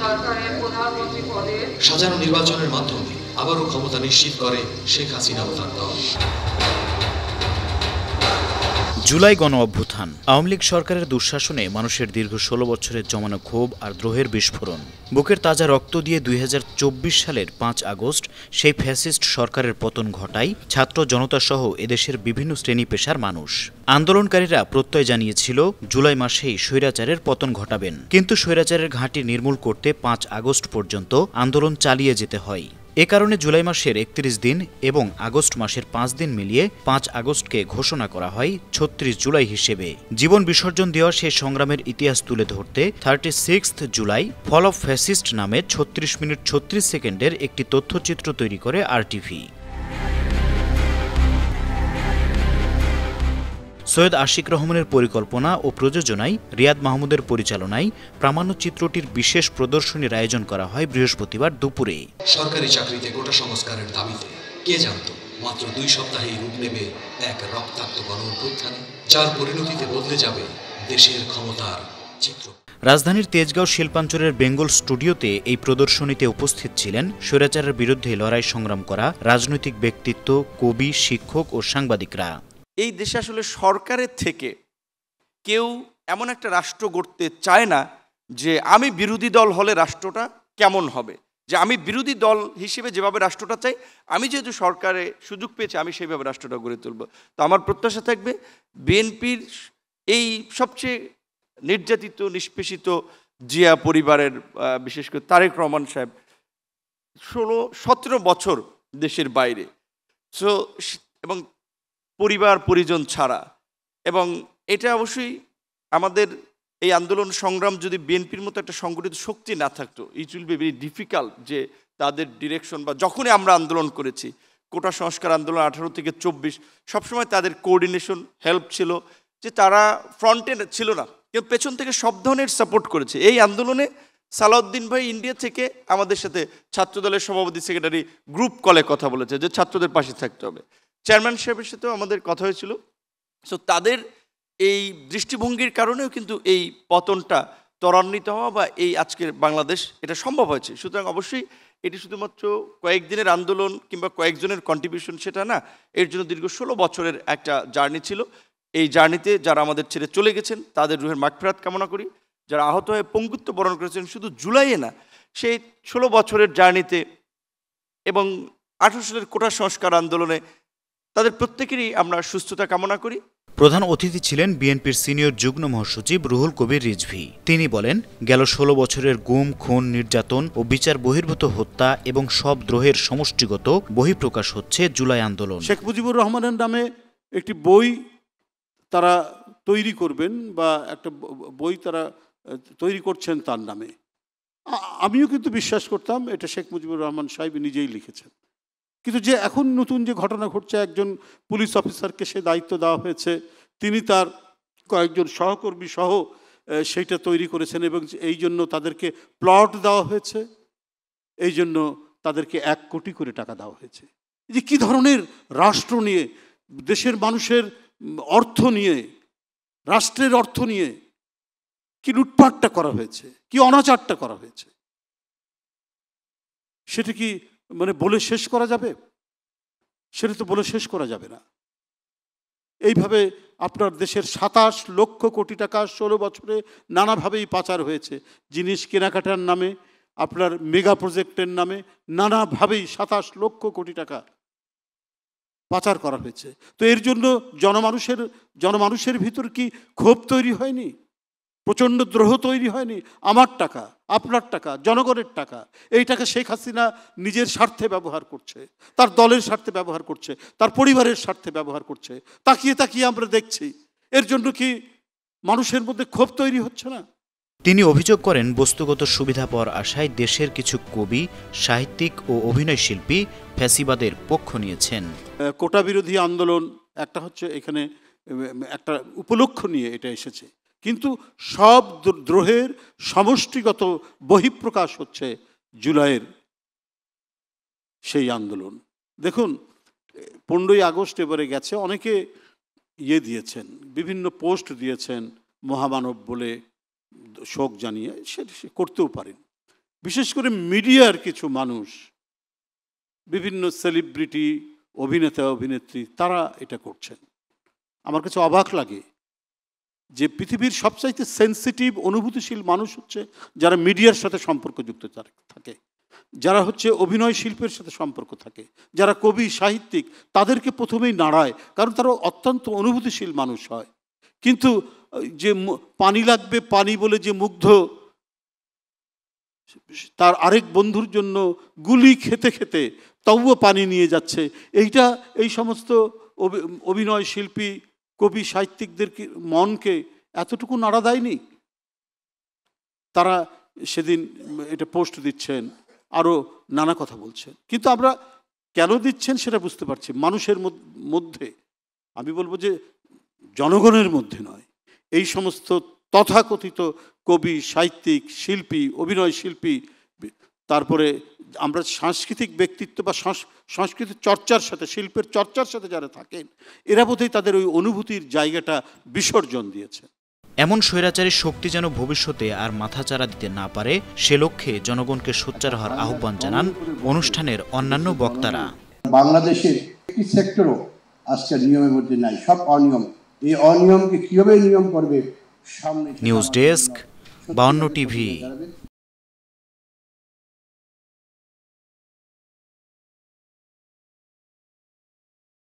সরকারের প্রধানমন্ত্রী পদে সাজানো নির্বাচনের মাধ্যমে আবারও ক্ষমতা নিশ্চিত করে শেখ হাসিনা ও তার দল। জুলাই গণ অভ্যুত্থান আওয়ামী লীগ সরকারের দুঃশাসনে মানুষের দীর্ঘ ১৬ বছরের জমানো ক্ষোভ আর দ্রোহের বিস্ফোরণ। বুকের তাজা রক্ত দিয়ে ২০২৪ সালের ৫ আগস্ট সেই ফ্যাসিস্ট সরকারের পতন ঘটায় ছাত্র জনতাসহ এদেশের বিভিন্ন শ্রেণী পেশার মানুষ। আন্দোলনকারীরা প্রত্যয় জানিয়েছিল জুলাই মাসেই স্বৈরাচারের পতন ঘটাবেন, কিন্তু স্বৈরাচারের ঘাঁটি নির্মূল করতে ৫ আগস্ট পর্যন্ত আন্দোলন চালিয়ে যেতে হয়। এ কারণে জুলাই মাসের ৩১ দিন এবং আগস্ট মাসের ৫ দিন মিলিয়ে ৫ আগস্টকে ঘোষণা করা হয় ৩৬ জুলাই হিসেবে। জীবন বিসর্জন দেওয়া সেই সংগ্রামের ইতিহাস তুলে ধরতে 36 জুলাই ফল অফ ফ্যাসিস্ট নামে ৩৬ মিনিট ৩৬ সেকেন্ডের একটি তথ্যচিত্র তৈরি করে RTV। সৈয়দ আশিক রহমানের পরিকল্পনা ও প্রযোজনায় রিয়াদ মাহমুদের পরিচালনায় প্রামাণ্যচিত্রটির বিশেষ প্রদর্শনীর আয়োজন করা হয় বৃহস্পতিবার দুপুরে। সরকারি চাকরিতে কোটা সংস্কারের দাবিতে কে জানত মাত্র ২ সপ্তাহেই রূপ নেবে এক রক্তাক্ত গণ অভ্যুত্থানে, যার পরিণতিতে বদলে যাবে দেশের ক্ষমতার চিত্র। রাজধানীর তেজগাঁও শিল্পাঞ্চলের বেঙ্গল স্টুডিওতে এই প্রদর্শনীতে উপস্থিত ছিলেন স্বৈরাচারের বিরুদ্ধে লড়াই সংগ্রাম করা রাজনৈতিক ব্যক্তিত্ব, কবি, শিক্ষক ও সাংবাদিকরা। এই দেশে আসলে সরকারের থেকে কেউ এমন একটা রাষ্ট্র গড়তে চায় না যে আমি বিরোধী দল হলে রাষ্ট্রটা কেমন হবে, যে আমি বিরোধী দল হিসেবে যেভাবে রাষ্ট্রটা চাই, আমি যেহেতু সরকারে সুযোগ পেয়েছি আমি সেইভাবে রাষ্ট্রটা গড়ে তুলব। তো আমার প্রত্যাশা থাকবে বিএনপির এই সবচেয়ে নির্যাতিত নিষ্পেষিত জিয়া পরিবারের, বিশেষ করে তারেক রহমান সাহেব ১৬-১৭ বছর দেশের বাইরে, সো এবং পরিবার পরিজন ছাড়া, এবং এটা অবশ্যই আমাদের এই আন্দোলন সংগ্রাম যদি বিএনপির মতো একটা সংগঠিত শক্তি না থাকতো, it will be very difficult যে তাদের ডিরেকশন বা যখনই আমরা আন্দোলন করেছি কোটা সংস্কার আন্দোলন ১৮ থেকে ২৪ সবসময় তাদের কোঅর্ডিনেশন হেল্প ছিল, যে তারা ফ্রন্টে ছিল না কিন্তু পেছন থেকে সব ধরনের সাপোর্ট করেছে। এই আন্দোলনে সালাউদ্দিন ভাই ইন্ডিয়া থেকে আমাদের সাথে ছাত্রদলের সভাপতি সেক্রেটারি গ্রুপ কলে কথা বলেছে যে ছাত্রদের পাশে থাকতে হবে। চেয়ারম্যান সাহেবের সাথেও আমাদের কথা হয়েছিল। সো তাদের এই দৃষ্টিভঙ্গির কারণেও কিন্তু এই পতনটা ত্বরান্বিত হওয়া বা এই আজকের বাংলাদেশ এটা সম্ভব হয়েছে। সুতরাং অবশ্যই এটি শুধুমাত্র কয়েকদিনের আন্দোলন কিংবা কয়েকজনের কন্ট্রিবিউশন সেটা না, এর জন্য দীর্ঘ ১৬ বছরের একটা জার্নি ছিল। এই জার্নিতে যারা আমাদের ছেড়ে চলে গেছেন তাদের রুহের মাগফিরাত কামনা করি, যারা আহত হয়ে পঙ্গুত্ব বরণ করেছেন শুধু জুলাইয়ে না, সেই ১৬ বছরের জার্নিতে এবং ১৮ সালের কোটা সংস্কার আন্দোলনে তাদের প্রত্যেকেরই আমরা সুস্থতা কামনা করি। প্রধান অতিথি ছিলেন বিএনপির সিনিয়র যুগ্ম মহাসচিব রুহুল কবির রিজভী। তিনি বলেন, গেল ১৬ বছরের গুম, খুন, নির্যাতন ও বিচার বহির্ভূত হত্যা এবং সব দ্রোহের সমষ্টিগত বহিঃপ্রকাশ হচ্ছে জুলাই আন্দোলন। শেখ মুজিবুর রহমানের নামে একটি বই তারা তৈরি করবেন বা একটা বই তারা তৈরি করছেন তার নামে। আমিও কিন্তু বিশ্বাস করতাম এটা শেখ মুজিবুর রহমান সাহেব নিজেই লিখেছেন, কিন্তু যে এখন নতুন যে ঘটনা ঘটছে, একজন পুলিশ অফিসারকে সে দায়িত্ব দেওয়া হয়েছে, তিনি তার কয়েকজন সহকর্মী সহ সেইটা তৈরি করেছেন এবং এই জন্য তাদেরকে প্লট দেওয়া হয়েছে, এই জন্য তাদেরকে ১ কোটি করে টাকা দেওয়া হয়েছে। যে কী ধরনের রাষ্ট্র নিয়ে, দেশের মানুষের অর্থ নিয়ে, রাষ্ট্রের অর্থ নিয়ে কি লুটপাটটা করা হয়েছে, কি অনাচারটা করা হয়েছে, সেটা কি মানে বলে শেষ করা যাবে? সেটা তো বলে শেষ করা যাবে না। এইভাবে আপনার দেশের ২৭ লক্ষ কোটি টাকা ১৬ বছরে নানাভাবেই পাচার হয়েছে। জিনিস কেনাকাটার নামে, আপনার মেগা প্রজেক্টের নামে নানাভাবেই ২৭ লক্ষ কোটি টাকা পাচার করা হয়েছে। তো এর জন্য জনমানুষের ভিতর কি ক্ষোভ তৈরি হয়নি? প্রচণ্ড দ্রোহ তৈরি হয়নি? আমার টাকা, আপনার টাকা, জনগণের টাকা, এই টাকা শেখ হাসিনা নিজের স্বার্থে ব্যবহার করছে, তার দলের স্বার্থে ব্যবহার করছে, তার পরিবারের স্বার্থে ব্যবহার করছে। তাকিয়ে তাকিয়ে আমরা দেখছি। এর জন্য কি মানুষের মধ্যে ক্ষোভ তৈরি হচ্ছে না? তিনি অভিযোগ করেন, বস্তুগত সুবিধা পাওয়ার আশায় দেশের কিছু কবি, সাহিত্যিক ও অভিনয় শিল্পী ফ্যাসিবাদের পক্ষ নিয়েছেন। কোটা বিরোধী আন্দোলন একটা হচ্ছে, এখানে একটা উপলক্ষ নিয়ে এটা এসেছে, কিন্তু সব দ্রোহের সমষ্টিগত বহিঃপ্রকাশ হচ্ছে জুলাইয়ের সেই আন্দোলন। দেখুন, ১৫ই আগস্ট এবারে গেছে, অনেকে দিয়েছেন, বিভিন্ন পোস্ট দিয়েছেন মহামানব বলে শোক জানিয়ে, সে করতেও পারেন। বিশেষ করে মিডিয়ার কিছু মানুষ, বিভিন্ন সেলিব্রিটি, অভিনেতা অভিনেত্রী, তারা এটা করছেন। আমার কাছে অবাক লাগে যে পৃথিবীর সবচাইতে সেন্সিটিভ অনুভূতিশীল মানুষ হচ্ছে যারা মিডিয়ার সাথে সম্পর্কযুক্ত থাকে, যারা হচ্ছে অভিনয় শিল্পের সাথে সম্পর্ক থাকে, যারা কবি সাহিত্যিক, তাদেরকে প্রথমেই নাড়ায়, কারণ তারা অত্যন্ত অনুভূতিশীল মানুষ হয়। কিন্তু যে পানি লাগবে পানি বলে যে মুগ্ধ তার আরেক বন্ধুর জন্য গুলি খেতে খেতে তবুও পানি নিয়ে যাচ্ছে, এই সমস্ত অভিনয় শিল্পী কবি সাহিত্যিকদের মনকে এতটুকু নাড়া দেয়নি। তারা সেদিন এটা পোস্ট দিচ্ছেন, আরও নানা কথা বলছেন, কিন্তু আমরা কেন দিচ্ছেন সেটা বুঝতে পারছি। মানুষের মধ্যে, আমি বলবো যে জনগণের মধ্যে নয়, এই সমস্ত তথাকথিত কবি সাহিত্যিক শিল্পী অভিনয় শিল্পী, তারপরে আমরা সাংস্কৃতিক ব্যক্তিত্ব বা সংস্কৃতির চর্চার সাথে শিল্পের চর্চার সাথে যারা থাকেন, এরা বোধহয় তাদের ওই অনুভূতির জায়গাটা বিসর্জন দিয়েছে। এমন স্বৈরাচারী শক্তি যেন ভবিষ্যতে আর মাথাচাড়া দিতে না পারে, সে লক্ষ্যে জনগণকে সোচ্চার হওয়ার আহ্বান জানান অনুষ্ঠানের অন্যান্য বক্তারা। বাংলাদেশের একটি সেক্টরও আজকের নিয়মের মধ্যে নাই, সব অনিয়ম। এই অনিয়মকে কিভাবে নিয়ম করবে সামনে। News desk, 52 TV.